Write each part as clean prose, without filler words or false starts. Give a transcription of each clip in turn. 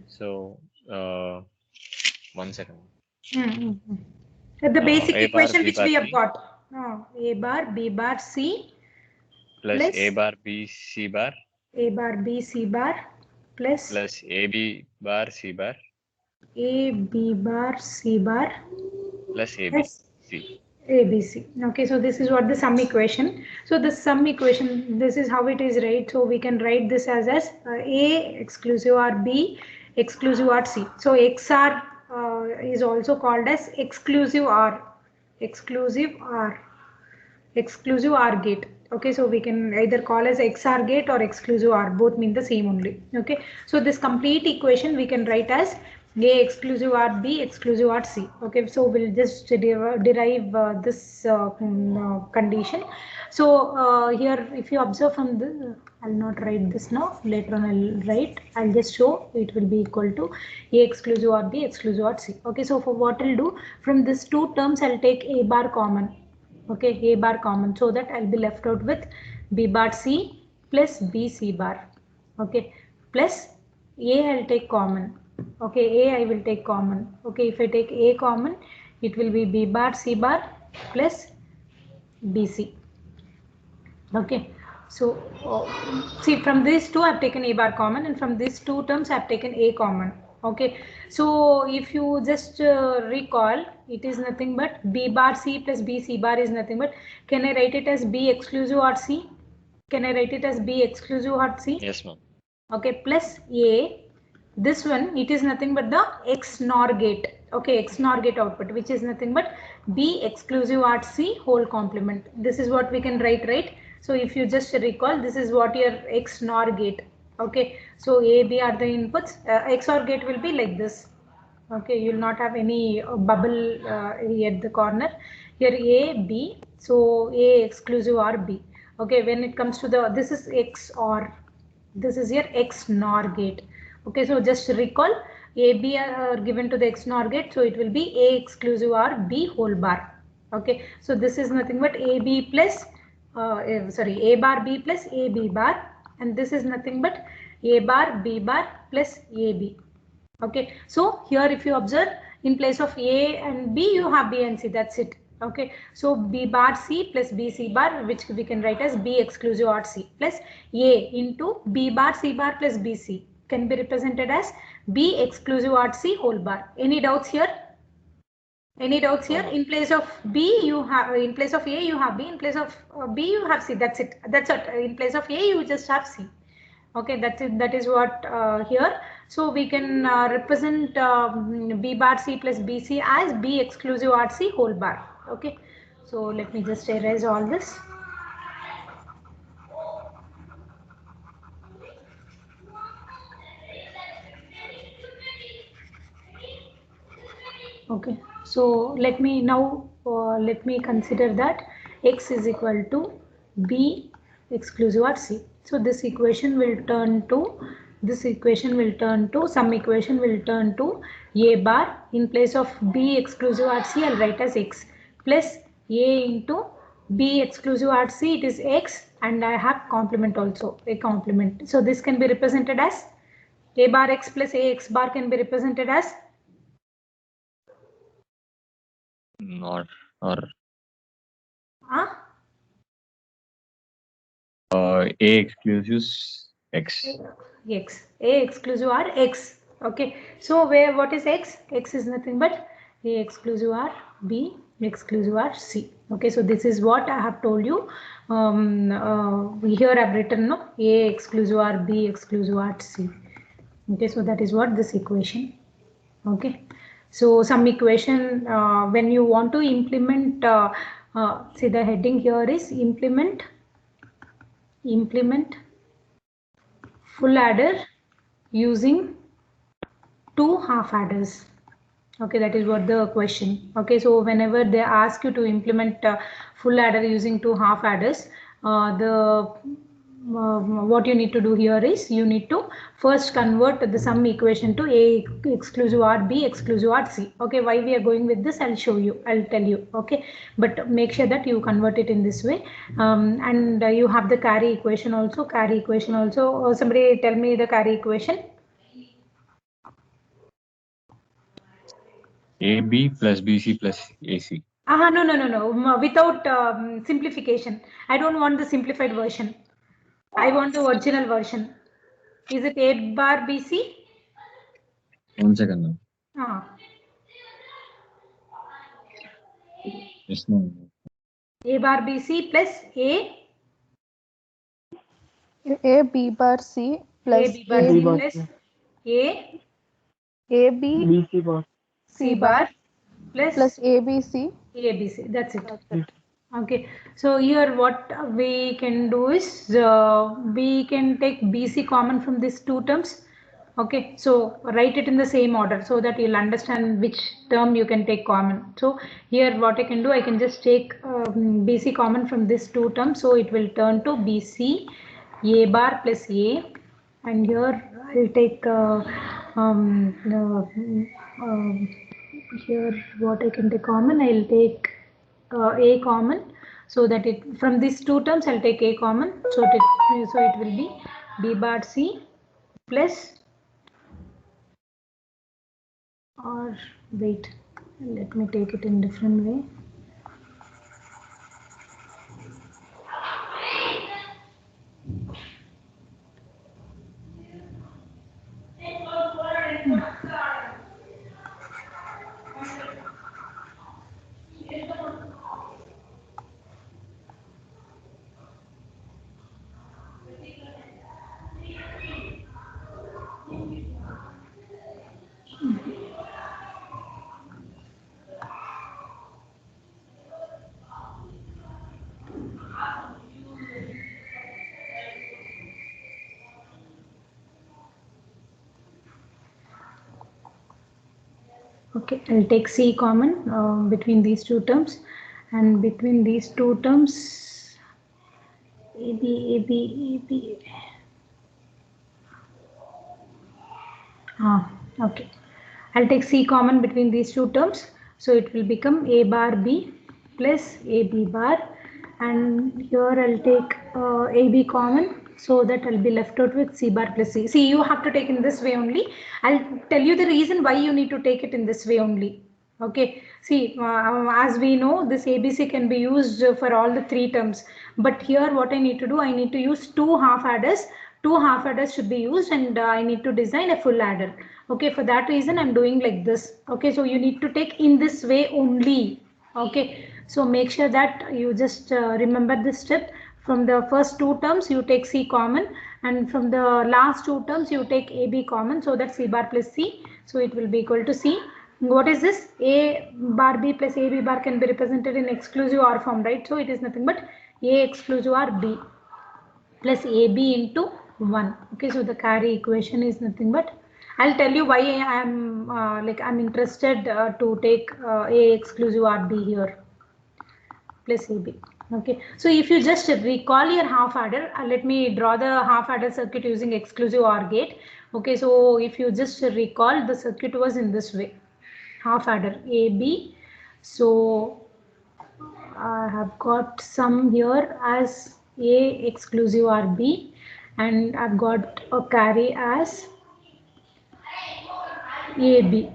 So, 1 second. The basic A bar equation B which bar we have C got. A bar B bar C plus A plus bar B C bar A bar B C bar plus plus A B bar C bar A B bar C bar plus A B plus C. ABC. Okay, so this is what the sum equation. So the sum equation, this is how it is, right? So we can write this as A exclusive or B exclusive or C. So XR is also called as exclusive or exclusive or exclusive OR gate. Okay, so we can either call as XR gate or exclusive OR, both mean the same only. Okay, so this complete equation we can write as A exclusive OR B exclusive OR C. Okay, so we'll just derive this condition. So here if you observe from the, I'll not write this now, later on I'll write, I'll just show it will be equal to A exclusive OR B exclusive OR C. Okay, so for what I'll do, from these two terms I'll take A bar common. Okay, A bar common, so that I'll be left out with B bar C plus B C bar. Okay, plus A I'll take common. Okay, A I will take common. Okay, if I take A common, it will be B bar C bar plus BC. Okay, so see, from these two I've taken A bar common, and from these two terms I've taken A common. Okay, so if you just recall, it is nothing but B bar C plus B C bar is nothing but, can I write it as B exclusive or C? Can I write it as B exclusive or C? Yes, ma'am. Okay, plus A, this one, it is nothing but the XNOR gate. Okay, XNOR gate output, which is nothing but B exclusive or C whole complement. This is what we can write, right? So if you just recall, this is what your XNOR gate. Okay, so A, B are the inputs. XOR gate will be like this. Okay, you will not have any bubble at the corner. Here A, B, so A exclusive or B. Okay, when it comes to the, this is XOR, this is your XNOR gate. Okay, so just recall, A, B are given to the XNOR gate, so it will be A exclusive or B whole bar. Okay, so this is nothing but AB plus, sorry, A bar B plus AB bar, and this is nothing but A bar B bar plus AB. Okay, so here if you observe, in place of A and B you have B and C, that's it. Okay, so B bar C plus BC bar, which we can write as B exclusive or C, plus A into B bar C bar plus BC can be represented as B exclusive or C whole bar. Any doubts here? Any doubts No, here? ma'am. In place of B you have, in place of A you have B, in place of B you have C, that's it. That's it. In place of A you just have C. Okay, that's it. That is what here. So we can represent B bar C plus BC as B exclusive or C whole bar. Okay, so let me just erase all this. Okay, so let me now let me consider that X is equal to B exclusive or C. So this equation will turn to, this equation will turn to, some equation will turn to A bar, in place of B exclusive or C I'll write as X, plus A into B exclusive or C, it is X, and I have complement also, a complement. So this can be represented as A bar X plus A X bar can be represented as Not or uh, A exclusive X. X. A exclusive R X. Okay. So where, what is X? X is nothing but A exclusive R B exclusive R C. Okay. So this is what I have told you. Here I have written no A exclusive R B exclusive R C. Okay. So that is what this equation. Okay. So some equation when you want to implement. See, the heading here is implement full adder using two half adders. Okay, that is what the question. Okay, so whenever they ask you to implement full adder using two half adders, the what you need to do here is you need to first convert the sum equation to A exclusive or B exclusive or C. Okay, why we are going with this, I'll show you, I'll tell you. Okay, but make sure that you convert it in this way. And you have the carry equation also. Somebody tell me the carry equation. AB plus BC plus AC. No. Without simplification. I don't want the simplified version. I want the original version. Is it A bar BC? 1 second now. Yes, no. A bar BC plus A A B bar C plus A B bar C plus A B C bar C bar plus A B C. ABC. That's it. Okay. So here what we can do is we can take BC common from these two terms. Okay. So write it in the same order so that you'll understand which term you can take common. So here what I can do, I can just take BC common from these two terms. So it will turn to BC A bar plus A, and here I'll take here what I can take common, I'll take A common, so that it from these two terms I'll take A common, so it will be B bar C plus, or wait, let me take it in different way. Okay, I'll take C common between these two terms, and between these two terms AB. Okay. I'll take C common between these two terms, so it will become A bar B plus AB bar, and here I'll take AB common, so that I'll be left out with C bar plus C. See, you have to take in this way only. I'll tell you the reason why you need to take it in this way only. Okay, see, as we know, this ABC can be used for all the three terms, but here what I need to do, I need to use two half adders. Two half adders should be used, and I need to design a full adder. Okay, for that reason I'm doing like this. Okay, so you need to take in this way only. Okay, so make sure that you just remember this step. From the first two terms you take C common, and from the last two terms you take AB common, so that C bar plus C, so it will be equal to C. What is this? A bar B plus AB bar can be represented in exclusive OR form, right? So it is nothing but A exclusive OR B plus AB into 1. Okay, so the carry equation is nothing but, I'll tell you why I am I'm interested to take A exclusive OR B here plus AB. Okay, so if you just recall your half adder, let me draw the half adder circuit using exclusive OR gate. Okay, so if you just recall, the circuit was in this way, half adder AB. So I have got some here as A exclusive OR B, and I've got a carry as AB.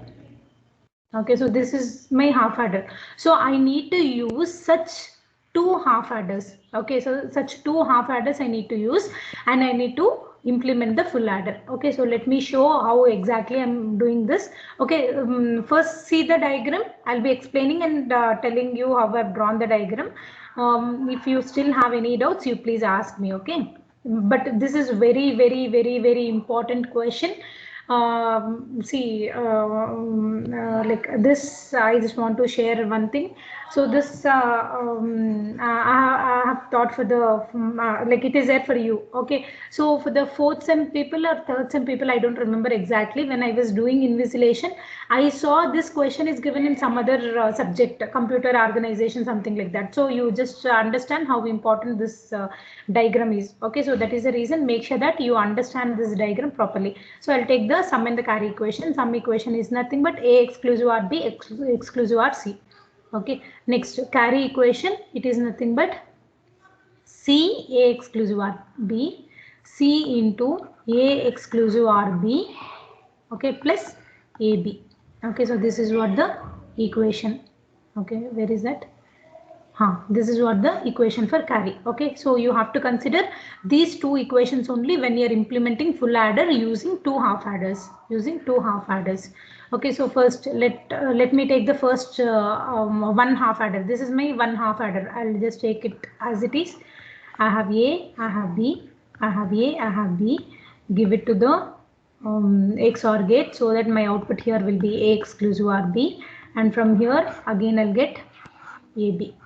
Okay, so this is my half adder. So I need to use such two half adders. Okay, so such two half adders I need to use, and I need to implement the full adder. Okay, so let me show how exactly I'm doing this. Okay, first see the diagram. I'll be explaining and telling you how I've drawn the diagram. If you still have any doubts, you please ask me. Okay, but this is very important question. Like this, I just want to share one thing. So this I have thought for the like it is there for you. Okay, so for the fourth sem people or third sem people, I don't remember exactly. When I was doing invigilation, I saw this question is given in some other subject, computer organization, something like that. So you just understand how important this diagram is. Okay, so that is the reason. Make sure that you understand this diagram properly. So I'll take the sum and the carry equation. Sum equation is nothing but A exclusive OR B exclusive OR C. Okay, next carry equation, it is nothing but C A exclusive OR B, C into A exclusive OR B, okay, plus AB. Okay, so this is what the equation. Okay, where is that? This is what the equation for carry. Okay, so you have to consider these two equations only when you are implementing full adder using two half adders. Okay, so first let me take the first one half adder. This is my one half adder. I'll just take it as it is. I have A, I have B, I have A, I have B. Give it to the XOR gate so that my output here will be A exclusive RB, and from here again I'll get AB.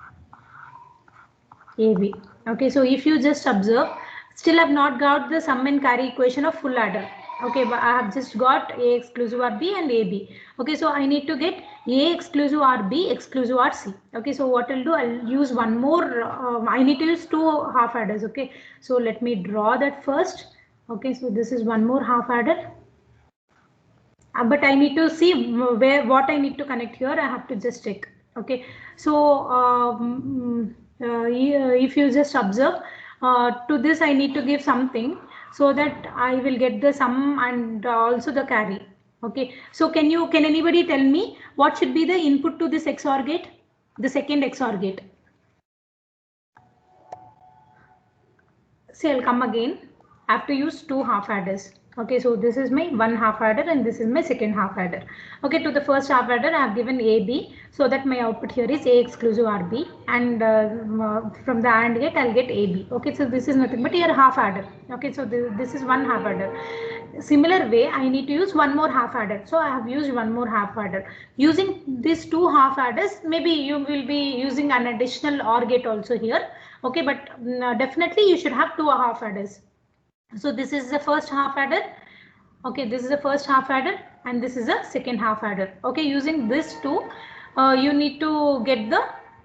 Okay, so if you just observe, still I've not got the sum and carry equation of full adder. Okay, but I have just got A exclusive RB and AB. Okay, so I need to get A exclusive RB exclusive RC. Okay, so what I'll do, I'll use one more, I need to use two half adders. Okay, so let me draw that first. Okay, so this is one more half adder. But I need to see what I need to connect here. I have to just check. Okay, so if you just observe, to this I need to give something so that I will get the sum and also the carry. Okay, so can anybody tell me what should be the input to this XOR gate, the second XOR gate? See, I'll come again. I have to use two half adders. Okay, so this is my one half adder and this is my second half adder. Okay, to the first half adder I have given AB so that my output here is A exclusive RB, and from the AND gate I'll get AB. Okay, so this is nothing but here half adder. Okay, so this is one half adder. Similar way I need to use one more half adder, so I have used one more half adder. Using these two half adders, maybe you will be using an additional OR gate also here. Okay, but definitely you should have two half adders. So this is the first half adder. Okay, this is the first half adder and this is the second half adder. Okay, using this two, you need to get the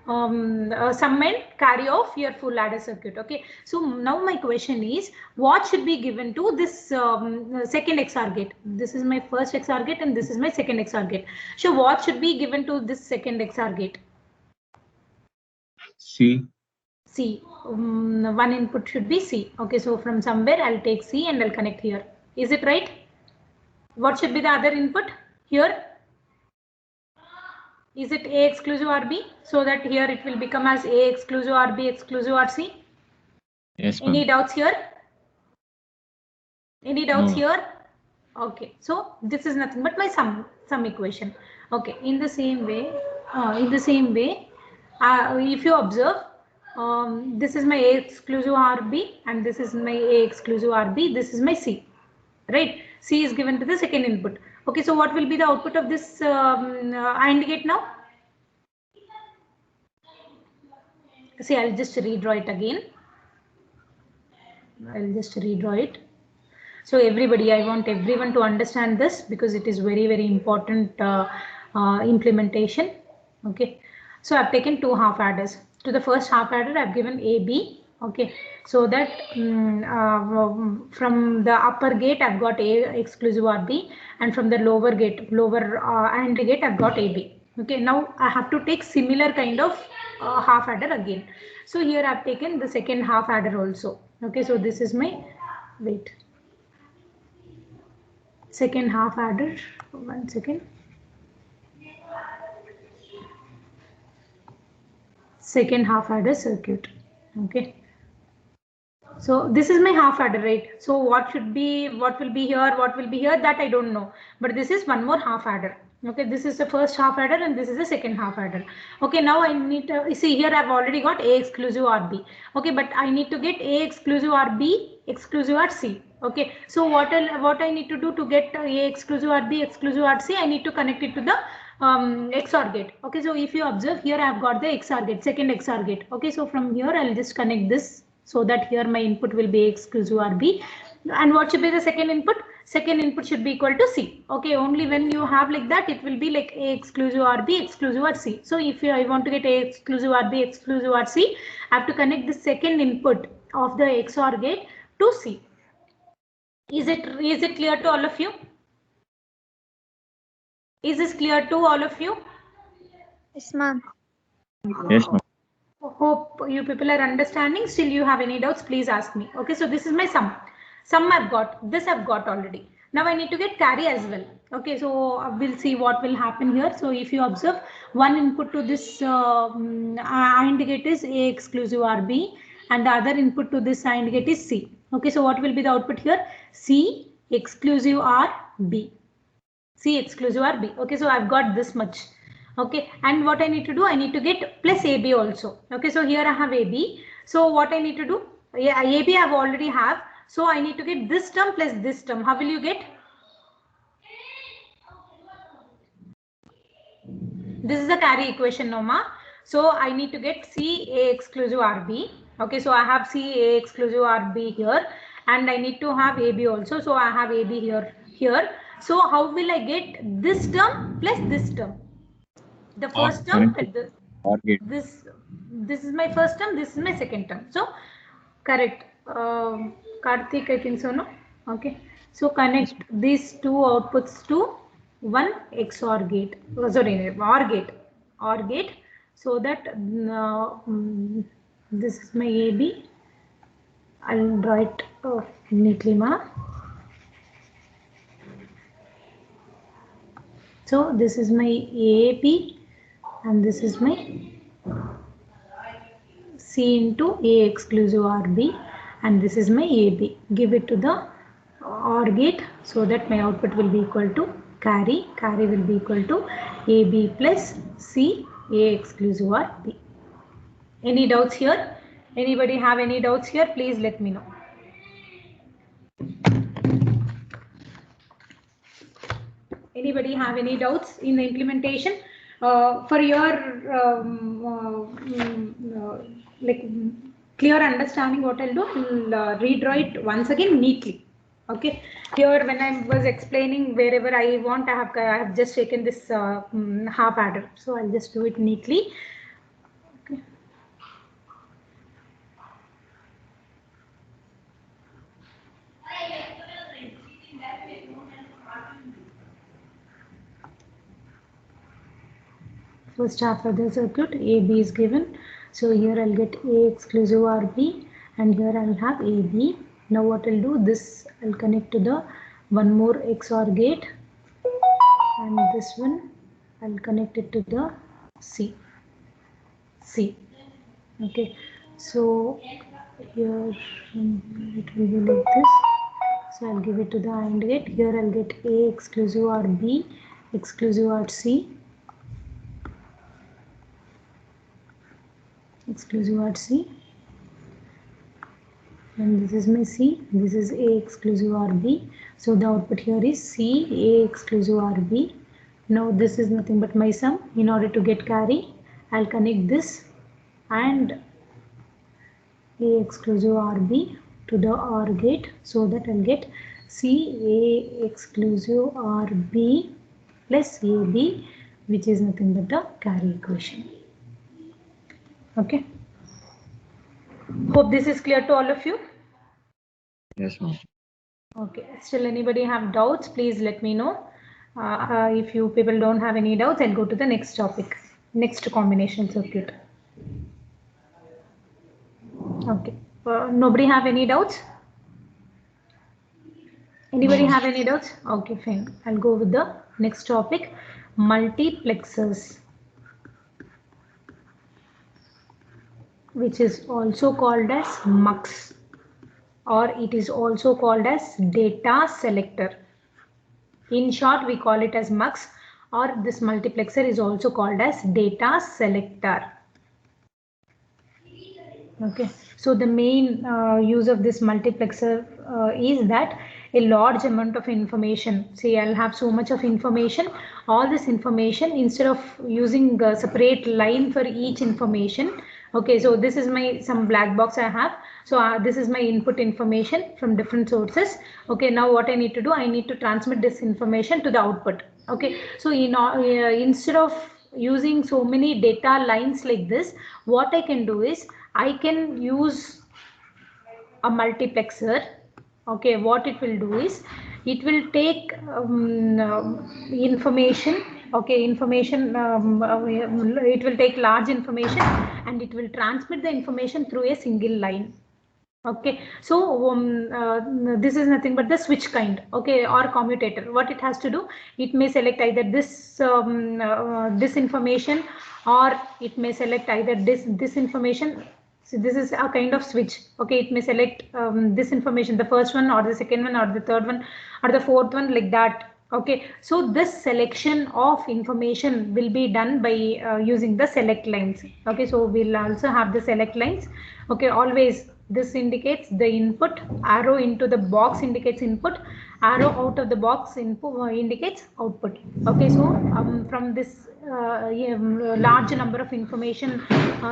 sum and carry of your full adder circuit. Okay, so now my question is, what should be given to this second XOR gate? This is my first XOR gate and this is my second XOR gate. So what should be given to this second XOR gate? C. C. One input should be C. Okay, so from somewhere I'll take C and I'll connect here. Is it right? What should be the other input here? Is it A exclusive RB? So that here it will become as A exclusive RB exclusive RC. Yes, Any doubts here? Any doubts No. here? Okay, so this is nothing but my sum equation. Okay, in the same way, if you observe, this is my A exclusive RB and this is my A exclusive RB. This is my C, right? C is given to the second input. Okay, so what will be the output of this AND gate now? See, I'll just redraw it again. I'll just redraw it. So everybody, I want everyone to understand this because it is very, very important implementation. Okay, so I've taken two half adders. To the first half adder, I've given AB. Okay, so that from the upper gate, I've got A exclusive RB, and from the lower gate, AND gate, I've got AB. Okay, now I have to take similar kind of half adder again. So here I've taken the second half adder also. Okay, so this is my, wait, second half adder. 1 second. Second half adder circuit. Okay, so this is my half adder, right? So what will be here, that I don't know, but this is one more half adder. Okay, this is the first half adder and this is the second half adder. Okay, now I need to see here I've already got A exclusive RB. Okay, but I need to get A exclusive RB exclusive RC. Okay, so what I need to do to get A exclusive RB exclusive RC, I need to connect it to the XOR gate. Okay, so if you observe here, I have got the XOR gate, second XOR gate. Okay, so from here I'll just connect this so that here my input will be exclusive RB. And what should be the second input? Second input should be equal to C. Okay, only when you have like that, it will be like A exclusive RB exclusive RC. So if I want to get A exclusive RB exclusive RC, I have to connect the second input of the XOR gate to C. Is it clear to all of you? Is this clear to all of you? Yes, ma'am. Yes, ma'am. Hope you people are understanding. Still you have any doubts, please ask me. Okay, so this is my sum. Sum I've got, this I've got already. Now I need to get carry as well. Okay, so we'll see what will happen here. So if you observe, one input to this AND gate is A exclusive or B, and the other input to this AND gate is C. Okay, so what will be the output here? C exclusive or B. C exclusive or B. Okay, so I've got this much. Okay, and what I need to do, I need to get plus AB also. Okay, so here I have AB. So what I need to do, yeah, AB I have already have. So I need to get this term plus this term. How will you get? This is the carry equation, Noma. So I need to get C A exclusive RB. Okay, so I have C A exclusive RB here, and I need to have AB also. So I have AB here. So how will I get this term plus this term? The first term, this is my first term, this is my second term. So correct. Karthik, I think so, no? Okay. So connect these two outputs to one XOR gate. Sorry, OR gate. So that this is my AB. I'll draw it neatly, ma. So this is my AB and this is my C into A exclusive RB, and this is my AB. Give it to the OR gate so that my output will be equal to carry. Carry will be equal to AB plus C A exclusive RB. Any doubts here? Anybody have any doubts here? Please let me know. Anybody have any doubts in the implementation? For your like clear understanding, what I'll do, I'll redraw it once again neatly. Okay, here when I was explaining wherever I want, I have just taken this half adder, so I'll just do it neatly. Okay. First half of the circuit, AB is given. So here I'll get A exclusive RB, and here I'll have AB. Now what I'll do, this I'll connect to the one more XOR gate, and this one I'll connect it to the C. Okay, so here it will be like this. So I'll give it to the AND gate. Here I'll get A exclusive RB, exclusive RC. Exclusive RC, and this is my C, this is A exclusive RB. So the output here is C A exclusive RB. Now this is nothing but my sum. In order to get carry, I'll connect this and A exclusive RB to the OR gate, so that I'll get C A exclusive RB plus AB, which is nothing but the carry equation. Okay. Hope this is clear to all of you. Yes, ma'am. Okay. Still anybody have doubts? Please let me know. If you people don't have any doubts, I'll go to the next topic. Next combination circuit. Okay. Nobody have any doubts? Anybody have any doubts? Okay, fine. I'll go with the next topic. Multiplexers, which is also called as MUX, or it is also called as data selector. In short, we call it as MUX, or this multiplexer is also called as data selector. Okay, so the main use of this multiplexer is that a large amount of information, see, I'll have so much of information, all this information, instead of using a separate line for each information. Okay, so this is my some black box I have. So this is my input information from different sources. Okay, now what I need to do, I need to transmit this information to the output. Okay, so instead of using so many data lines like this, what I can do is I can use a multiplexer. Okay, what it will do is it will take information. Okay, information, it will take large information and it will transmit the information through a single line. Okay, so this is nothing but the switch kind, okay, or commutator. What it has to do, it may select either this information, or it may select either this information. So this is a kind of switch. Okay, it may select this information, the first one or the second one or the third one or the fourth one, like that. Okay, so this selection of information will be done by using the select lines. Okay, so we'll also have the select lines. Okay, always this indicates the input, arrow into the box indicates input, arrow out of the box input indicates output. Okay, so from this large number of information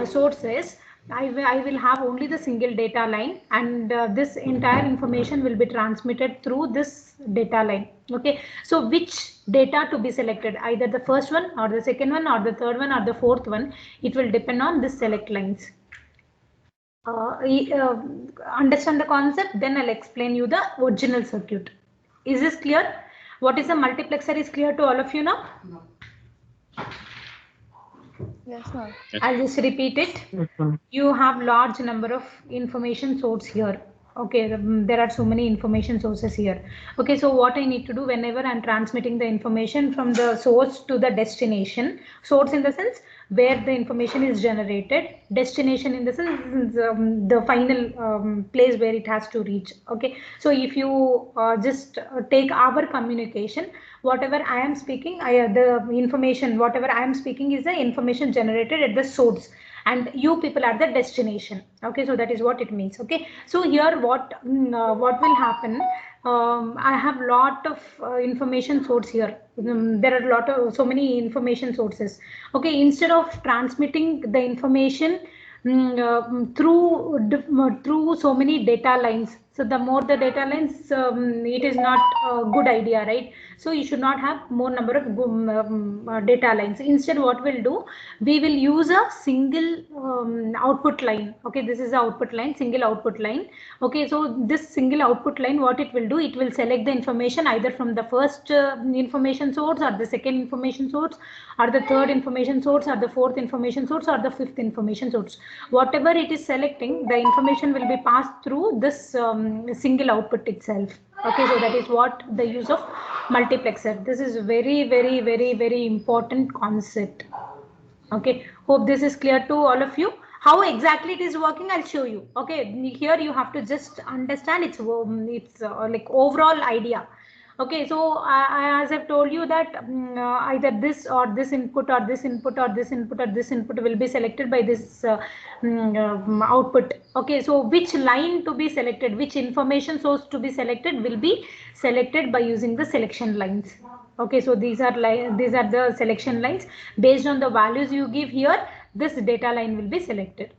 sources, I will have only the single data line, and this entire information will be transmitted through this data line. Okay, so which data to be selected, either the first one or the second one or the third one or the fourth one, it will depend on this select lines. Understand the concept, then I'll explain you the original circuit. Is this clear? What is a multiplexer is clear to all of you now? Yes, ma'am. I'll just repeat it. You have large number of information source here. Okay, there are so many information sources here. Okay, so what I need to do whenever I'm transmitting the information from the source to the destination, source in the sense where the information is generated, destination in the sense the final place where it has to reach. Okay, so if you just take our communication, whatever I am speaking, the information, whatever I am speaking is the information generated at the source, and you people are the destination. Okay, so that is what it means. Okay, so here what will happen, I have lot of information source here. There are a lot of so many information sources. Okay, instead of transmitting the information through so many data lines, so the more the data lines, it is not a good idea, right? So you should not have more number of data lines. Instead, what we'll do, we will use a single output line. Okay, this is the output line, single output line. Okay, so this single output line, what it will do, it will select the information either from the first information source or the second information source or the third information source or the fourth information source or the fifth information source. Whatever it is selecting, the information will be passed through this single output itself. Okay, so that is what the use of multiplexer. This is very important concept. Okay, hope this is clear to all of you. How exactly it is working, I'll show you. Okay, here you have to just understand its like overall idea. Okay, so as I've told you that either this or this input or this input or this input or this input will be selected by this output. Okay, so which line to be selected, which information source to be selected will be selected by using the selection lines. Okay, so these are the selection lines. Based on the values you give here, this data line will be selected.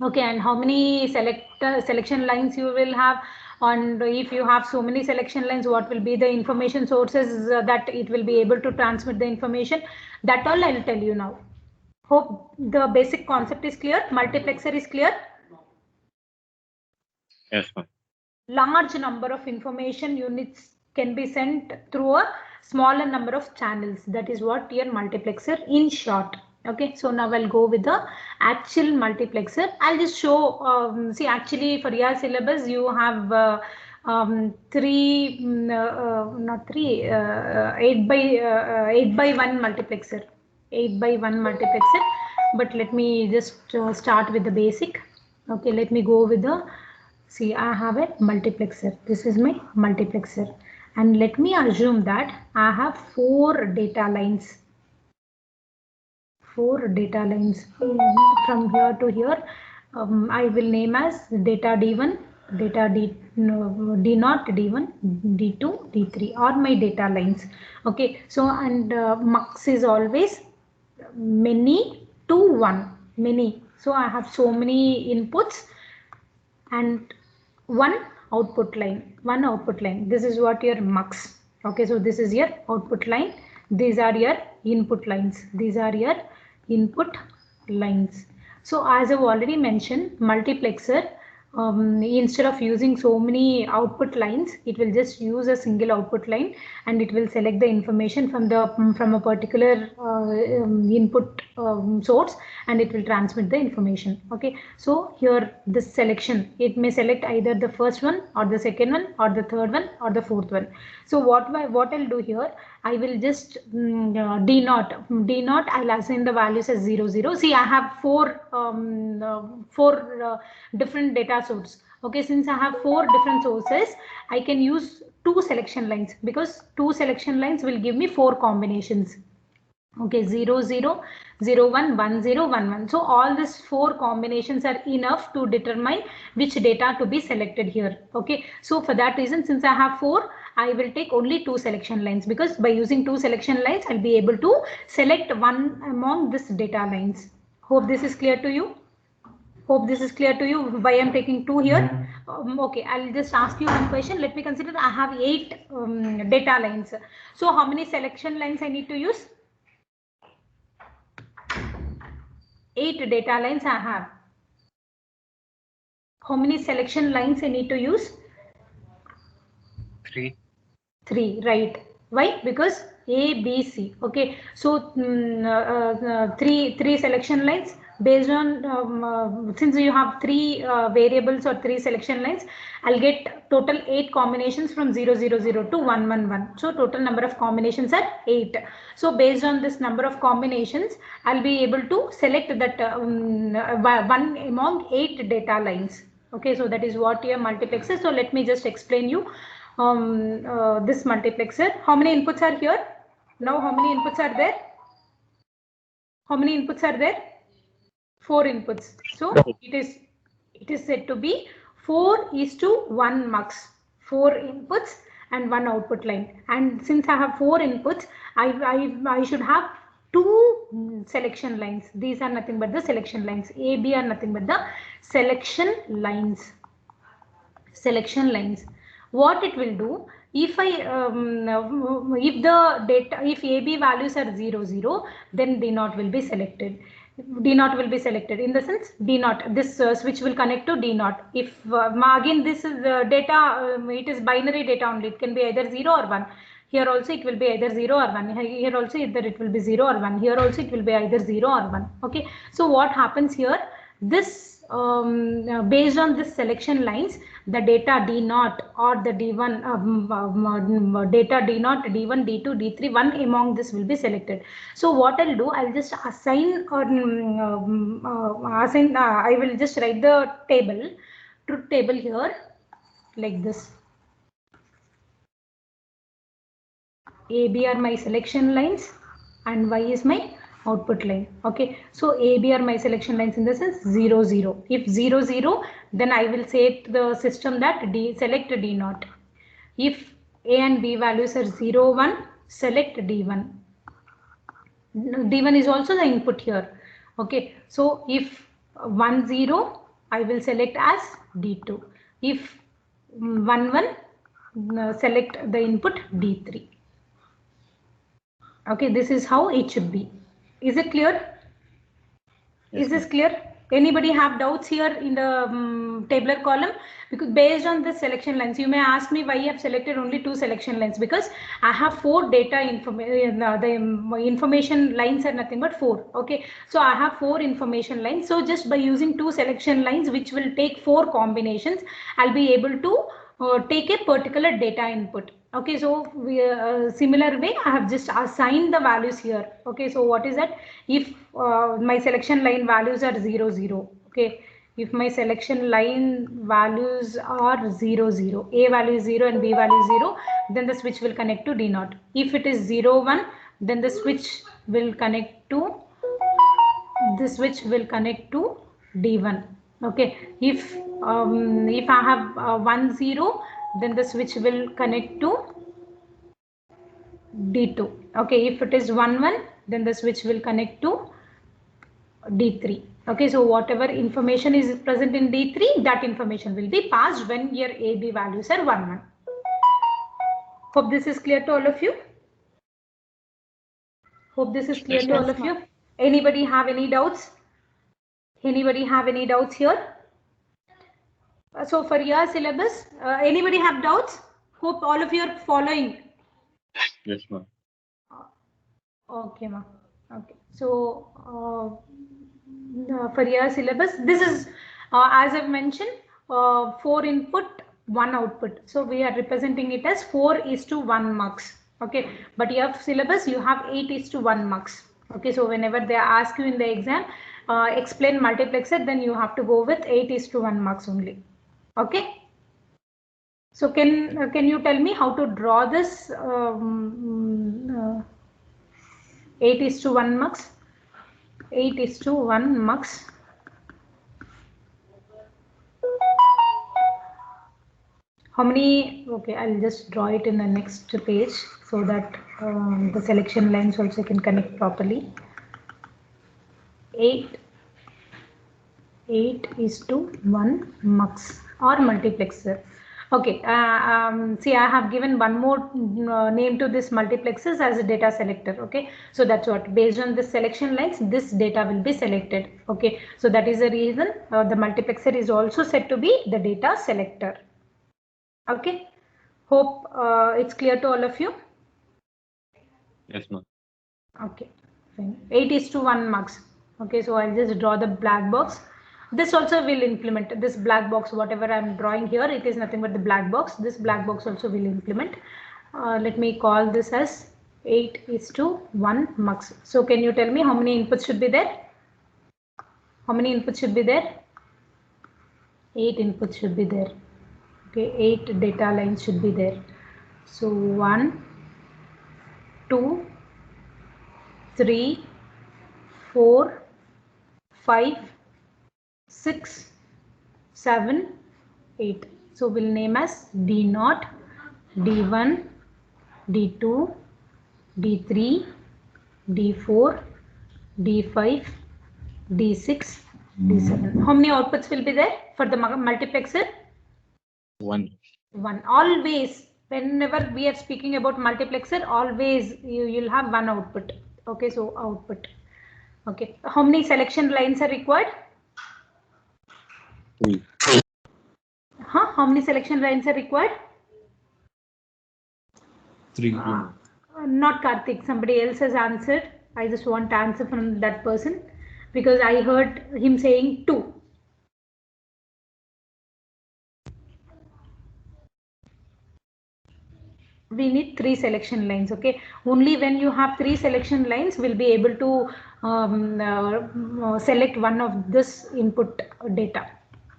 Okay, and how many selection lines you will have, and if you have so many selection lines, what will be the information sources that it will be able to transmit the information, that all I will tell you now. Hope the basic concept is clear. Multiplexer is clear. Yes, ma'am. Large number of information units can be sent through a smaller number of channels. That is what your multiplexer in short. Okay, so now I'll go with the actual multiplexer. I'll just show, see, actually for your syllabus, you have 8 by 1 multiplexer. 8 by 1 multiplexer. But let me just start with the basic. Okay, let me go with the, see, I have a multiplexer. This is my multiplexer. And let me assume that I have 4 data lines. 4 data lines from here to here. I will name as data D1, data D0, D1, D2, D3 are my data lines. Okay, so and mux is always many to 1, many. So I have so many inputs and one output line. This is what your mux. Okay, so this is your output line. These are your input lines. So as I've already mentioned, multiplexer instead of using so many output lines, it will just use a single output line, and it will select the information from a particular input source, and it will transmit the information. Okay, so here this selection, it may select either the first one or the second one or the third one or the fourth one. So what I'll do here, I will just denote. I'll assign the values as 0, 0. See, I have four different data sources. Okay, since I have 4 different sources, I can use 2 selection lines, because 2 selection lines will give me 4 combinations. Okay, 0, 0, 0, 1, 1, 0, 1, 1. So all these 4 combinations are enough to determine which data to be selected here. Okay, so for that reason, since I have 4, I will take only 2 selection lines, because by using 2 selection lines, I'll be able to select one among this data lines. Hope this is clear to you. Hope this is clear to you why I'm taking 2 here. Okay, I'll just ask you one question. Let me consider I have 8 data lines. So how many selection lines I need to use? 8 data lines I have. How many selection lines I need to use? 3. 3, right? Why? Because A, B, C. Okay, so three selection lines based on since you have 3 variables or 3 selection lines, I'll get total 8 combinations from 0, 0, 0 to 1, 1, 1. So total number of combinations are 8. So based on this number of combinations, I'll be able to select that one among 8 data lines. Okay, so that is what your multiplexer. So let me just explain you this multiplexer. How many inputs are here? Now how many inputs are there? How many inputs are there? 4 inputs. So it is said to be 4:1 mux. 4 inputs and 1 output line. And since I have 4 inputs, I should have 2 selection lines. These are nothing but the selection lines. A, B are nothing but the selection lines. Selection lines. What it will do, if if the data, if AB values are 0, 0, then D0 will be selected. D0 will be selected, in the sense D0, this switch will connect to D0. If again this is data, it is binary data only, it can be either 0 or 1. Here also it will be either 0 or 1. Here also either it will be 0 or 1. Here also it will be either 0 or 1. Okay, so what happens here, this based on this selection lines, the data D0 or the D1 data D0, D1, D2, D3, one among this will be selected. So what I'll do, I'll just assign or I will just write the table, truth table here like this. A, B are my selection lines and Y is my output line. Okay, so A, B are my selection lines in the sense 0, 0. If 0, 0, then I will say to the system that select D0. If A and B values are 0, 1, select D1. D1 is also the input here. Okay, so if 1, 0, I will select as D2. If 1, 1, select the input D3. Okay, this is how it should be. Is it clear? Yes, is this clear? Anybody have doubts here in the tabular column? Because based on the selection lines, you may ask me why I have selected only 2 selection lines, because I have 4 data information. The information lines are nothing but 4. Okay, so I have 4 information lines. So just by using 2 selection lines, which will take 4 combinations, I'll be able to take a particular data input. Okay, so similar way I have just assigned the values here. Okay, so what is that? If my selection line values are 0, 0. Okay, if my selection line values are 0, 0, A value is 0 and B value is 0, then the switch will connect to D0. If it is 0, 1, then the switch will connect to D1. Okay, if I have 1, 0, then the switch will connect to D2. Okay, if it is 1, 1, then the switch will connect to D3. Okay, so whatever information is present in D3, that information will be passed when your AB values are 1, 1. Hope this is clear to all of you. Hope this is clear to all of you. Anybody have any doubts? Anybody have any doubts here? So for your syllabus, anybody have doubts? Hope all of you are following. Yes, ma'am. Okay, ma'am. Okay. So for your syllabus, this is as I've mentioned, 4 input, 1 output. So we are representing it as 4:1 marks. Okay, but your syllabus you have 8:1 marks. Okay, so whenever they ask you in the exam, explain multiplexer, then you have to go with 8:1 marks only. Okay. So can you tell me how to draw this 8:1 marks? 8:1 marks. How many? Okay, I'll just draw it in the next page so that the selection lines also can connect properly. 8:1 mux or multiplexer. Okay, see, I have given one more name to this multiplexers as a data selector. Okay, so that's what, based on the selection lines, this data will be selected. Okay, so that is the reason the multiplexer is also said to be the data selector. Okay, hope it's clear to all of you. Yes, ma'am. Okay, fine. 8:1 marks. Okay, so I'll just draw the black box. This also will implement this black box, whatever I'm drawing here, it is nothing but the black box. This black box also will implement. Let me call this as 8:1 marks. So can you tell me how many inputs should be there? How many inputs should be there? 8 inputs should be there. Okay, 8 data lines should be there. So 1, 2, 3, 4, 5, 6, 7, 8. So we'll name as D0, D1, D2, D3, D4, D5, D6, D7. How many outputs will be there for the multiplexer? 1. 1. Always, whenever we are speaking about multiplexer, always you'll have 1 output. Okay, so output. Okay, how many selection lines are required? 3. How many selection lines are required? 3. Not Karthik, somebody else has answered. I just want to answer from that person because I heard him saying 2. We need 3 selection lines. Okay, only when you have 3 selection lines we'll be able to select one of this input data.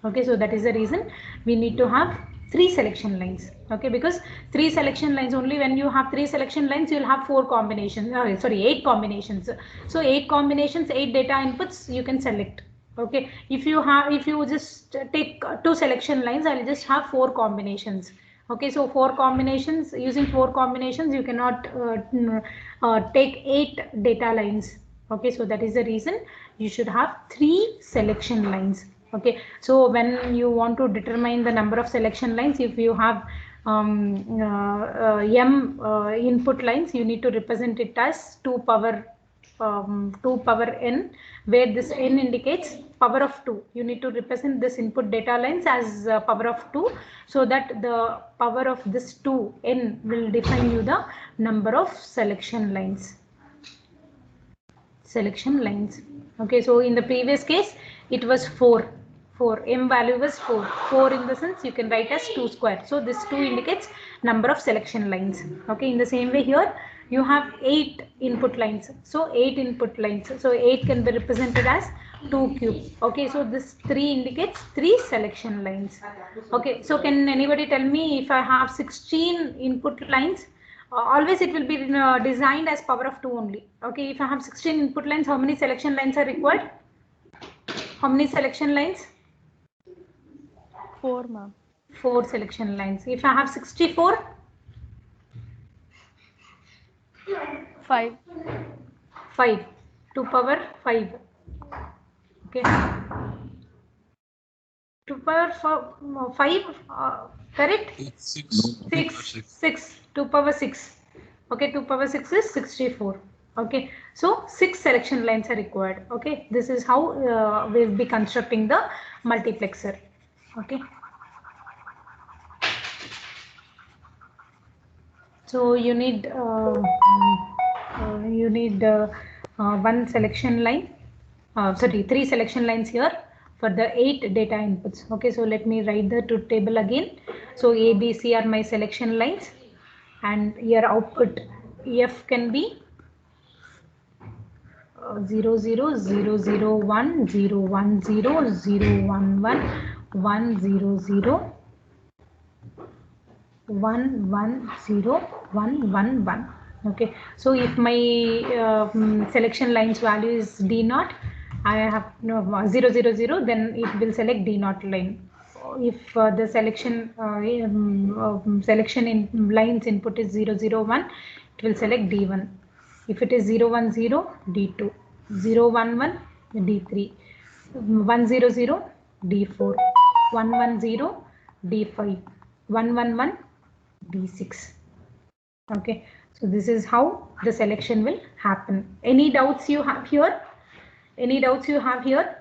Okay, so that is the reason we need to have 3 selection lines. Okay, because 3 selection lines, only when you have 3 selection lines you'll have 4 combinations, 8 combinations. So 8 combinations, 8 data inputs you can select. Okay, if you just take 2 selection lines, I'll just have 4 combinations. Okay, so 4 combinations, using 4 combinations you cannot take 8 data lines. Okay, so that is the reason you should have 3 selection lines. Okay, so when you want to determine the number of selection lines, if you have m input lines, you need to represent it as 2 power n, where this n indicates power of 2. You need to represent this input data lines as power of 2, so that the power of this 2 n will define you the number of selection lines. Okay, so in the previous case it was 4. M value was 4 in the sense you can write as 2 square. So this 2 indicates number of selection lines. Okay, in the same way here you have 8 input lines. So 8 input lines. So 8 can be represented as 2 cube. Okay, so this 3 indicates 3 selection lines. Okay, so can anybody tell me, if I have 16 input lines, always it will be designed as power of 2 only. Okay, if I have 16 input lines, how many selection lines are required? How many selection lines? 4, ma'am. 4 selection lines. If I have 64? 5. 5. 2 power 5. Okay. 2 power 5, correct? 6. 2 power 6. Okay, 2 power 6 is 64. Okay, so 6 selection lines are required. Okay, this is how we'll be constructing the multiplexer. Okay. So you need one selection line, sorry, 3 selection lines here for the 8 data inputs. Okay, so let me write the truth table again. So A, B, C are my selection lines, and your output F can be 0 0 0 0 1 0 1 0 0 1 1 1 0 0 1 1 0 1 1 1. Okay, so if my selection lines value is D naught, I have 0 0 0, then it will select D naught line. If the selection selection in lines input is 0 0 1, it will select D1. If it is 0 1 0, D2, 0 1 1, D3, 1 0 0, D4, 1 1 0, D5, 1 1 1, D6. Okay, so this is how the selection will happen. Any doubts you have here? Any doubts you have here?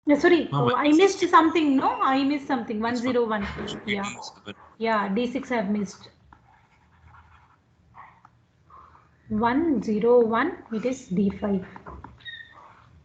No, sorry, I missed something. No, I missed something. 101. Yeah, yeah, D6 I have missed. 101, it is D5.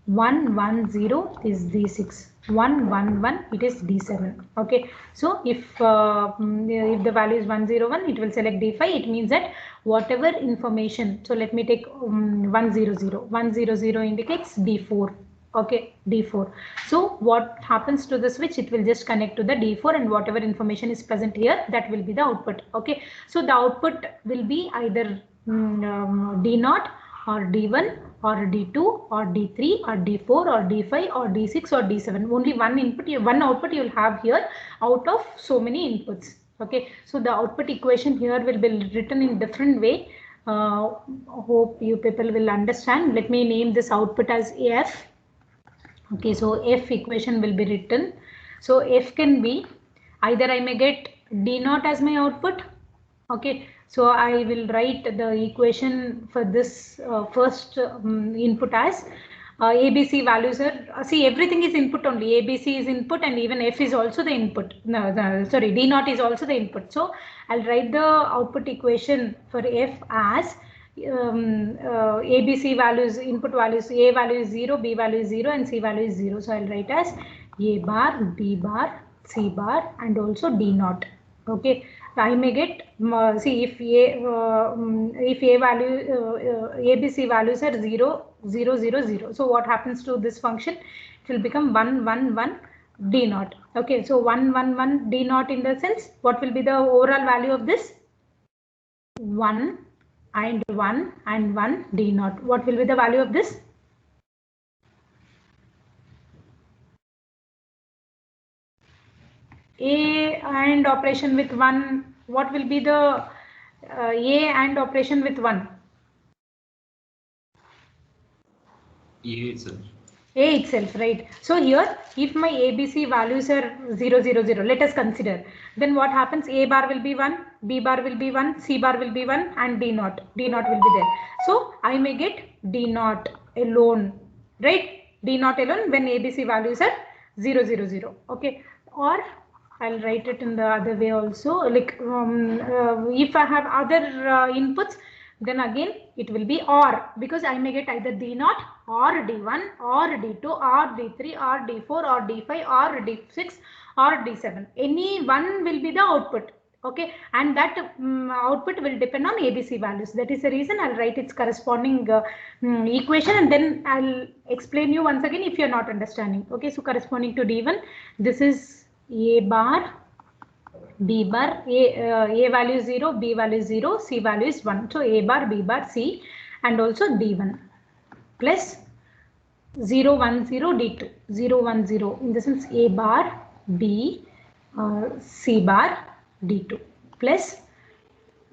110 is D6. 111, it is D7. Okay, so if the value is 101, it will select D5. It means that whatever information, so let me take 100. 100 indicates D4. Okay, D4. So what happens to the switch? It will just connect to the D4, and whatever information is present here, that will be the output. Okay, so the output will be either D0 or D1 or D2 or D3 or D4 or D5 or D6 or D7. Only one input, one output you will have here out of so many inputs. Okay, so the output equation here will be written in different way. Hope you people will understand. Let me name this output as F. Okay, so F equation will be written. So F can be either I may get D0 as my output. Okay, so I will write the equation for this first input as ABC values are, see, everything is input only. ABC is input, and even F is also the input. No, sorry, D0 is also the input. So I'll write the output equation for F as ABC values, input values, A value is 0, B value is 0, and C value is 0. So I'll write as A bar, B bar, C bar, and also D0. Okay, I may get, see, if A value, ABC values are 0, 0, 0, 0. So what happens to this function? It will become 1, 1, 1, D0. Okay, so 1, 1, 1, D0 in the sense, what will be the overall value of this? 1 and 1 and 1 D0. What will be the value of this? A and operation with 1, what will be the A and operation with 1? A itself. A itself, right? So here, if my ABC values are 0, 0, 0, let us consider. Then what happens? A bar will be 1, B bar will be 1, C bar will be 1, and D0. D0 will be there. So I may get D0 alone, right? D0 alone when ABC values are 0, 0, 0. Okay. Or I'll write it in the other way also. Like if I have other inputs, then again it will be OR, because I may get either D0 or D1 or D2 or D3 or D4 or D5 or D6 or D7. Any one will be the output. Okay, and that output will depend on ABC values. That is the reason I'll write its corresponding equation, and then I'll explain you once again if you're not understanding. Okay, so corresponding to D1, this is A bar, B bar, A value is 0, B value is 0, C value is 1. So A bar, B bar, C, and also D1 plus 0, 1, 0, D2, 0, 1, 0, in the sense A bar, B, C bar, D2 plus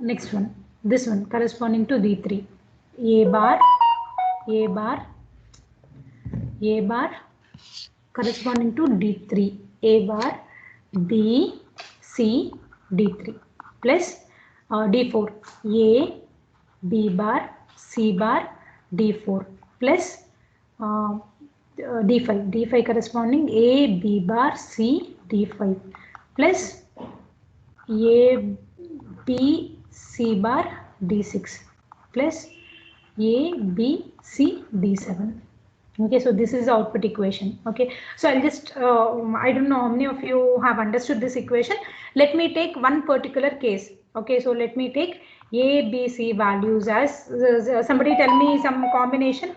next one, this one corresponding to D3, A bar, A bar, A bar corresponding to D3, A bar, B, C, D3 plus D4, A, B bar, C bar, D4 plus D5, D5 corresponding A, B bar, C, D5 plus A, B, C bar, D6 plus A, B, C, D7. Okay, so this is the output equation. Okay, so I'll just, I don't know how many of you have understood this equation. Let me take one particular case. Okay, so let me take A, B, C values as, somebody tell me some combination.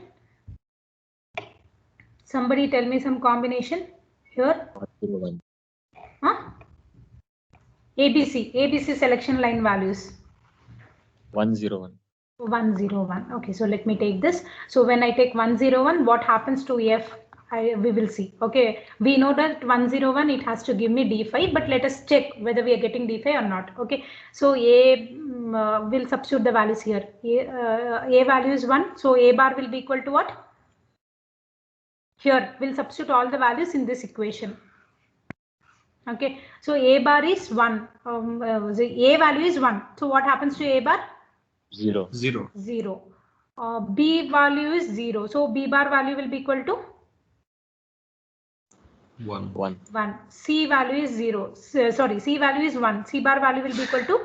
Somebody tell me some combination here. 101. Huh? ABC selection line values. 101. 101. Okay, so let me take this. So when I take 101, what happens to F? We will see. Okay, we know that 101 it has to give me D5, but let us check whether we are getting D5 or not. Okay, so A will substitute the values here. A value is 1, so A bar will be equal to what? Here we'll substitute all the values in this equation. Okay, so A bar is 1. A value is 1. So what happens to A bar? 0. 0. 0. B value is 0. So B bar value will be equal to 1. 1. 1. C value is 0. Sorry, C value is 1. C bar value will be equal to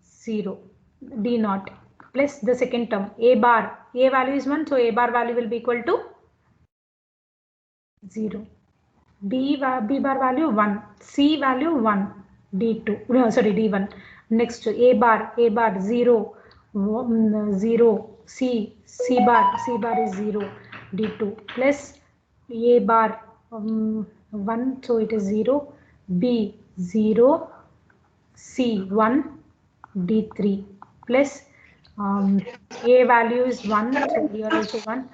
0. D naught plus the second term. A bar. A value is 1. So A bar value will be equal to 0. B bar value 1. C value 1. D2. No, sorry, D1. Next A bar 0. 0. C bar is 0. D2 plus A bar 1, so it is 0. B 0. C 1. D3 plus A value is 1, so here also 1.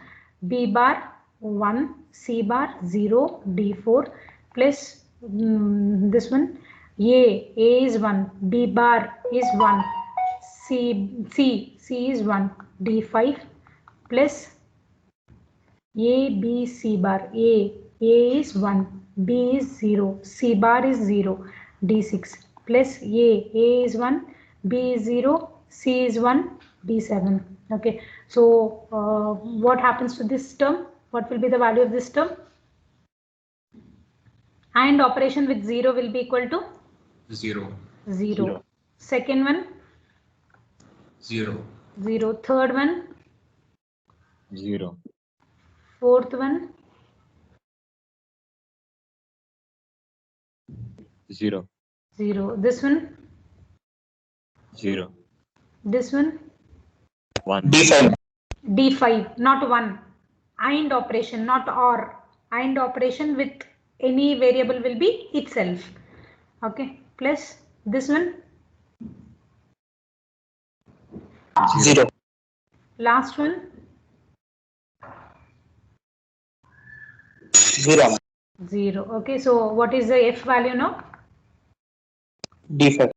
B bar 1. C bar 0. D4 plus this one. A is 1. B bar is 1. C is 1. D5 plus A, B, C bar. A is 1. B is 0. C bar is 0. D6 plus A is 1. B is 0. C is 1. D7. Okay. So what happens to this term? What will be the value of this term? AND operation with 0 will be equal to 0. 0. Second one 0. 0. Third one 0. fourth one 0. 0. This one 0. this one 1. D5. D5, not 1. AND operation, not OR. AND operation with any variable will be itself. Okay. Plus this one 0. last one 0. 0. Okay. So what is the F value now? D5.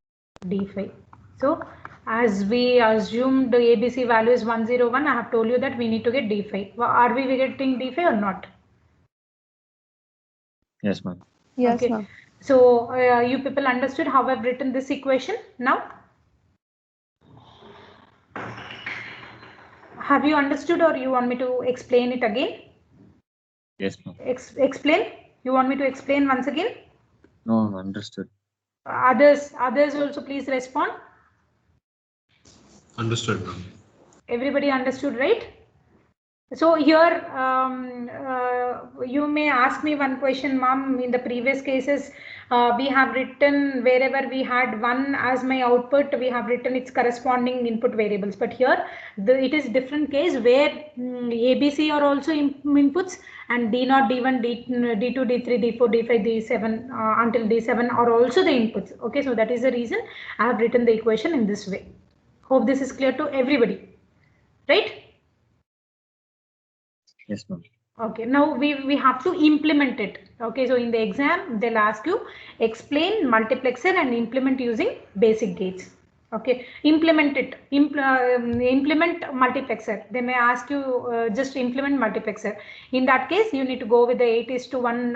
D5. So as we assumed the ABC value is 101, I have told you that we need to get D5. Are we getting D5 or not? Yes, ma'am. Yes, Okay. ma'am. So you people understood how I've written this equation now? Have you understood or you want me to explain it again? Yes, ma'am. Explain? You want me to explain once again? No, understood. Others also please respond. Understood, ma'am. Everybody understood, right? So here you may ask me one question, ma'am. In the previous cases, we have written wherever we had 1 as my output, we have written its corresponding input variables. But here it is different case where ABC are also inputs and D0, D1, D2, D3, D4, D5, D7 until D7 are also the inputs. Okay, so that is the reason I have written the equation in this way. Hope this is clear to everybody, right? Yes, ma'am. Okay, now we have to implement it. Okay, so in the exam they'll ask you explain multiplexer and implement using basic gates. Okay, implement it. Implement multiplexer. They may ask you just implement multiplexer. In that case, you need to go with the 8:1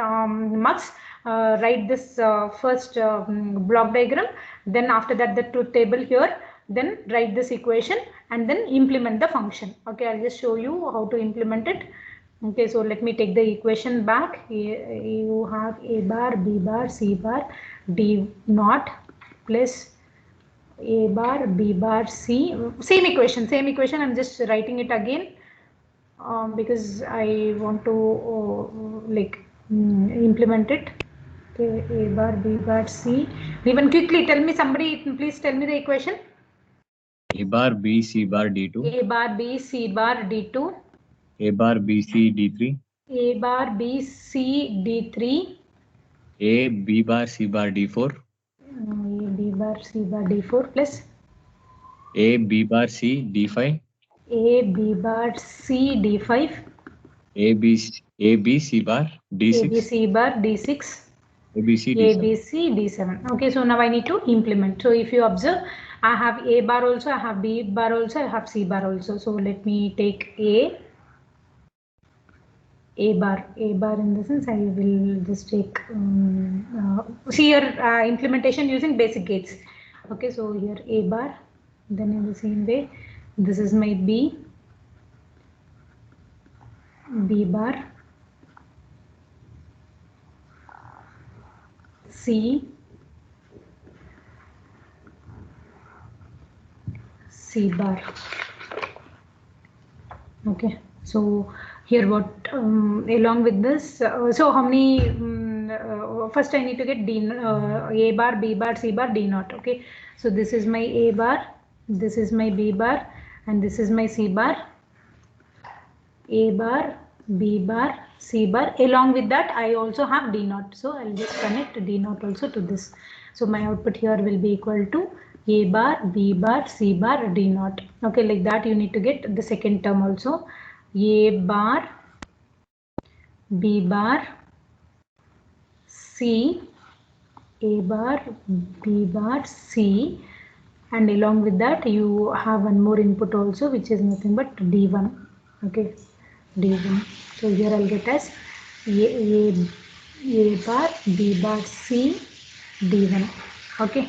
mux. Write this first block diagram. Then after that, the truth table here. Then write this equation and then implement the function. Okay, I'll just show you how to implement it. Okay, so let me take the equation back. You have A bar, B bar, C bar, D naught plus A bar, B bar, C. Same equation. I'm just writing it again because I want to implement it. Okay, A bar, B bar, C. Even quickly tell me, somebody please tell me the equation. A bar B C bar D2. A bar, B, C bar, D2. A bar B C D3. A bar, B, C, D3. A B bar C bar D4. A, B bar, C bar, D4 plus A B bar C D5. A, B bar, C, D5. A B C bar D6. A, B, C bar, D6. A B C A, D7. B, C, D7. Okay, so now I need to implement. So if you observe, I have A bar also, I have B bar also, I have C bar also. So let me take A bar in the sense I will just take see your implementation using basic gates. Okay, so here A bar, then in the same way, this is my B bar, C bar. Okay, so here what along with this, so how many first I need to get D, A bar, B bar, C bar, D naught. Okay, so this is my A bar, this is my B bar, and this is my C bar. A bar, B bar, C bar. Along with that, I also have D naught. So I'll just connect D naught also to this. So my output here will be equal to A bar, B bar, C bar, D naught. Okay, like that you need to get the second term also. A bar, B bar, C, A bar, B bar, C, and along with that you have one more input also, which is nothing but D1. Okay, D1. So here I'll get as A bar, B bar, C, D1. Okay,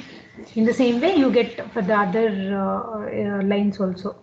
in the same way you get for the other lines also.